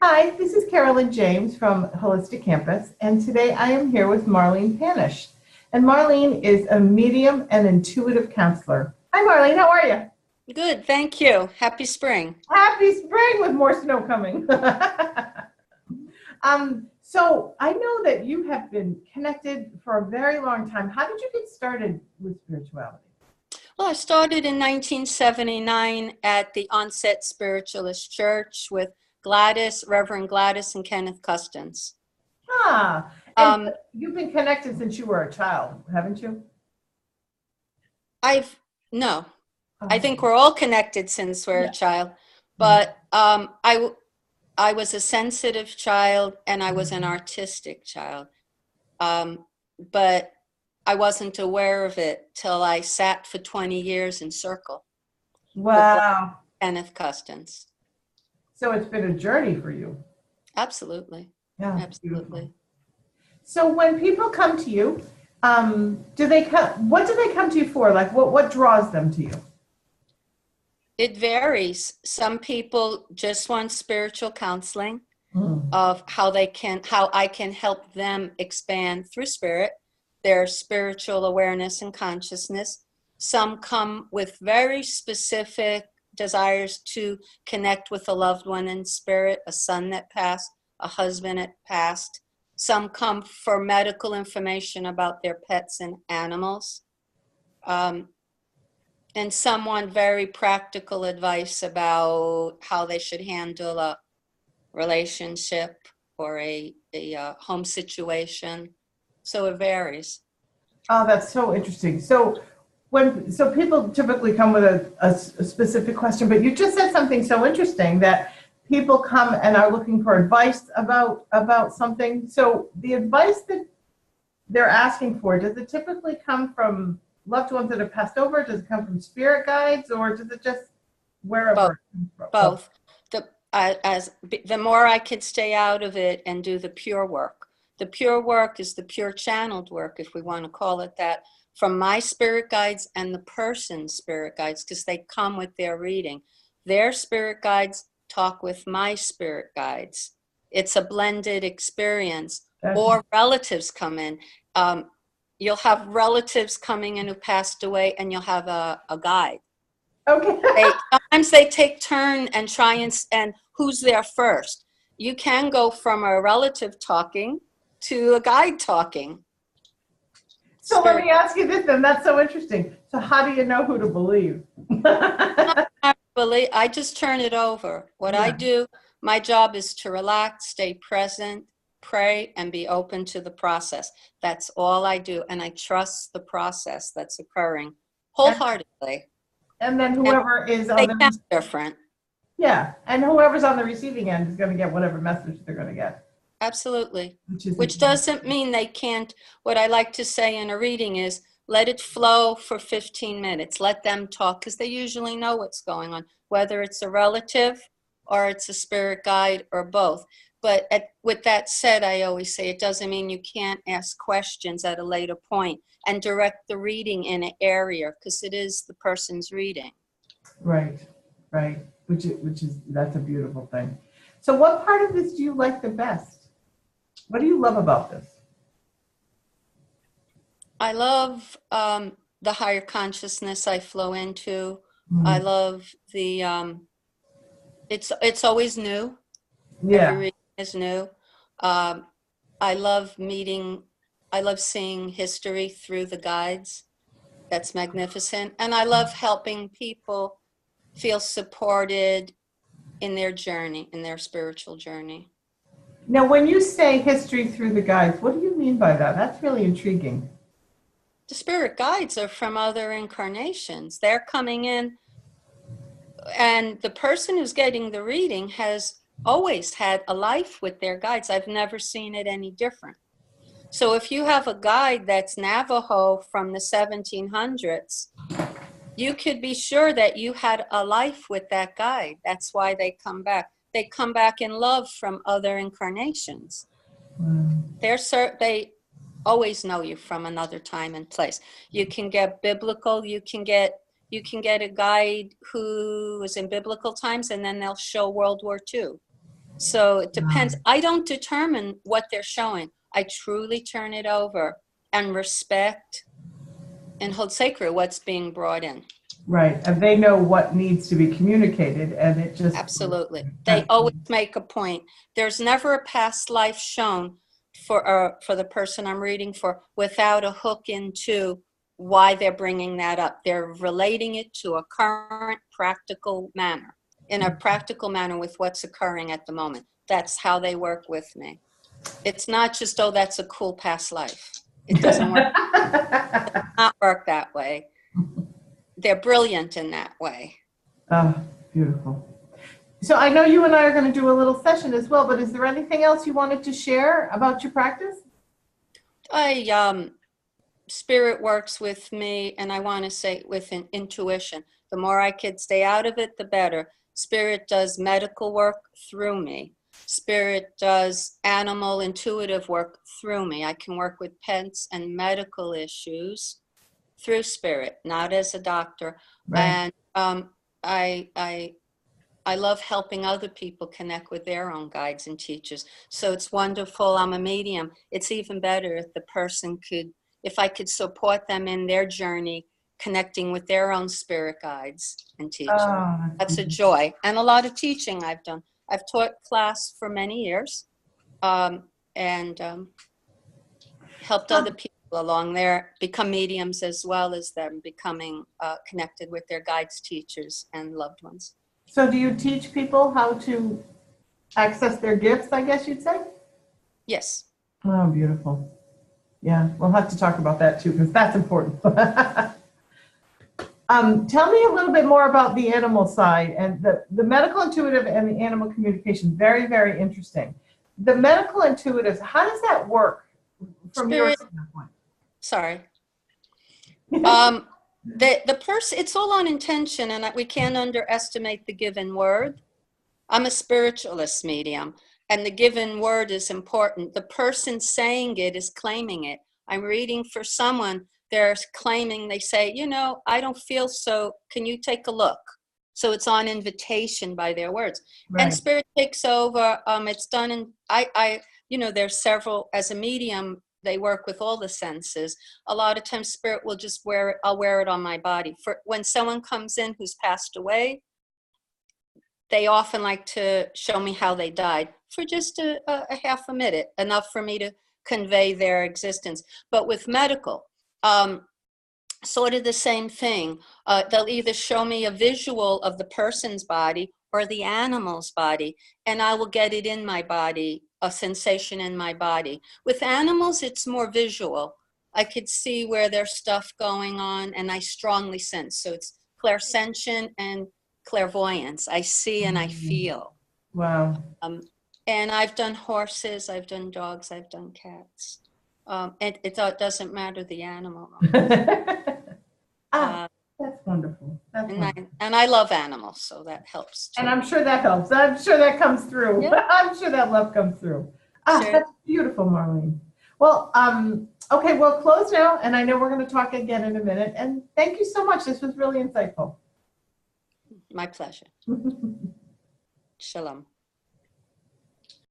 Hi, this is Carolyn James from Holistic Campus, and today I am here with Marlene Panish. And Marlene is a medium and intuitive counselor. Hi, Marlene, how are you? Good, thank you. Happy spring. Happy spring with more snow coming. So I know that you have been connected for a very long time. How did you get started with spirituality? Well, I started in 1979 at the Onset Spiritualist Church with Reverend Gladys and Kenneth Custance. Ah, and Um, you've been connected since you were a child, haven't you? I've, no, I Oh, think we're all connected since we're a yeah. child, Mm. but I was a sensitive child and I was an artistic child. Um, but I wasn't aware of it till I sat for 20 years in circle with Wow. Kenneth Custance. So it's been a journey for you. Absolutely. Yeah, beautiful. Absolutely. So when people come to you, do they come? What do they come to you for? Like, what draws them to you? It varies. Some people just want spiritual counseling Mm. of how I can help them expand through spirit, their spiritual awareness and consciousness. Some come with very specific desires to connect with a loved one in spirit, a son that passed, a husband that passed. Some come for medical information about their pets and animals. Um, and some want very practical advice about how they should handle a relationship or a home situation. So it varies. Oh, that's so interesting. So people typically come with a specific question, but you just said something so interesting that people come and are looking for advice about something. So the advice that they're asking for, does it typically come from loved ones that have passed over? Does it come from spirit guides, or does it just wherever Both, it comes from? Oh, both. The more I could stay out of it and do the pure work. The pure work is the pure channeled work, if we want to call it that, from my spirit guides and the person's spirit guides, because they come with their reading. Their spirit guides talk with my spirit guides. It's a blended experience. that's Or relatives come in. Um, you'll have relatives coming in who passed away, and you'll have a guide. okay. Sometimes they take turn and try and who's there first. You can go from a relative talking to a guide talking. So let Spirit. me ask you this then. That's so interesting. So how do you know who to believe? I just turn it over. What I Yeah. do, my job is to relax, stay present, pray, and be open to the process. That's all I do. And I trust the process that's occurring And, wholeheartedly. and then And whoever is on they the sound different. yeah, and whoever's on the receiving end is going to get whatever message they're going to get, Absolutely. which is Which doesn't mean they can't. What I like to say in a reading is let it flow for 15 minutes. Let them talk because they usually know what's going on, whether it's a relative or it's a spirit guide or both. But with that said, I always say it doesn't mean you can't ask questions at a later point and direct the reading in an area because it is the person's reading. right, right. Which is that's a beautiful thing. So, what part of this do you like the best? What do you love about this? I love the higher consciousness I flow into. I Mm. love it's always new. Every Yeah, reading is new. Um, I love meeting, I love seeing history through the guides. That's magnificent. And I love helping people feel supported in their journey, in their spiritual journey. now, when you say history through the guides, what do you mean by that? That's really intriguing. The spirit guides are from other incarnations. They're coming in, and the person who's getting the reading has always had a life with their guides. I've never seen it any different. So if you have a guide that's Navajo from the 1700s, you could be sure that you had a life with that guide. That's why they come back. They come back in love from other incarnations. Mm. They always know you from another time and place. You can get biblical. You can get a guide who is in biblical times, and then they'll show World War II. So it depends. I don't determine what they're showing. I truly turn it over and respect and hold sacred what's being brought in. Right, and they know what needs to be communicated, and it just Absolutely. They always make a point. There's never a past life shown for the person I'm reading for without a hook into why they're bringing that up. They're relating it to a current practical manner, in a practical manner with what's occurring at the moment. That's how they work with me. It's not just, oh, that's a cool past life. It doesn't work. It does not work that way. They're brilliant in that way. Oh, beautiful. So I know you and I are going to do a little session as well, but is there anything else you wanted to share about your practice? Spirit works with me, and I want to say with an intuition. The more I could stay out of it, the better. Spirit does medical work through me. Spirit does animal intuitive work through me. I can work with pets and medical issues through spirit, not as a doctor. Right. And I love helping other people connect with their own guides and teachers. So it's wonderful. I'm a medium. It's even better if the person could, if I could support them in their journey, connecting with their own spirit guides and teachers. Oh, That's a joy. And a lot of teaching I've done. I've taught class for many years, and helped other people along there become mediums, as well as them becoming connected with their guides, teachers, and loved ones. So do you teach people how to access their gifts, I guess you'd say? Yes. Oh, beautiful. Yeah, we'll have to talk about that too, because that's important. Tell me a little bit more about the animal side and the medical intuitive and the animal communication. Very, very interesting. The medical intuitive, how does that work from your standpoint? Sorry. The person, it's all on intention, and we can't underestimate the given word. I'm a spiritualist medium, and the given word is important. The person saying it is claiming it. I'm reading for someone, they're claiming, they say, you know, I don't feel so, can you take a look? So it's on invitation by their words. Right. And spirit takes over. It's done in, you know, there's several, as a medium, they work with all the senses. A lot of times spirit will just wear it, I'll wear it on my body. For when someone comes in who's passed away, they often like to show me how they died for just a half a minute, enough for me to convey their existence. But with medical, sort of the same thing. They'll either show me a visual of the person's body or the animal's body, and I will get it in my body, a sensation in my body. With animals, it's more visual. I could see where there's stuff going on, and I strongly sense. So it's clairsentient and clairvoyance. I see and I feel. Wow. And I've done horses, I've done dogs, I've done cats. It doesn't matter the animal. That's wonderful. That's wonderful. And I love animals, so that helps too. And I'm sure that helps. I'm sure that comes through. Yeah. I'm sure that love comes through. Sure. That's beautiful, Marlene. Well, okay, we'll close now, and I know we're going to talk again in a minute. And thank you so much. This was really insightful. My pleasure. Shalom.